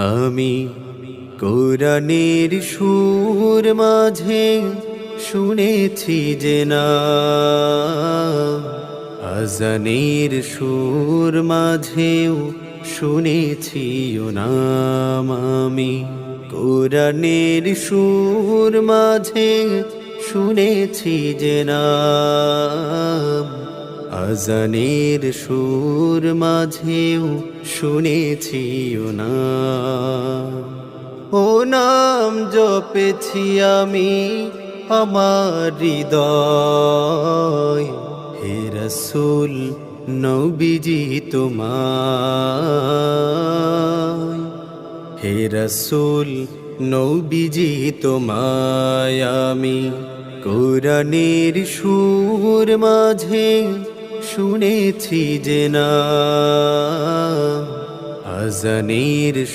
আমি কোরআনের সুর মাঝে শুনেছি যে নাম, আজানের সুর মাঝেও শুনেছি ও নাম। আমি কোরআনের সুর মাঝে শুনেছি যে নাম, আজানের সুর মাঝেও শুনেছি ও নাম। ও নাম জপেছি আমি আমার হৃদয়, হে রাসূল নবীজি তোমায়, হে রাসূল নবীজি তোমায় আমি কোরআনের সুর মাঝে শুনেছি যে নাম, আজানের সুর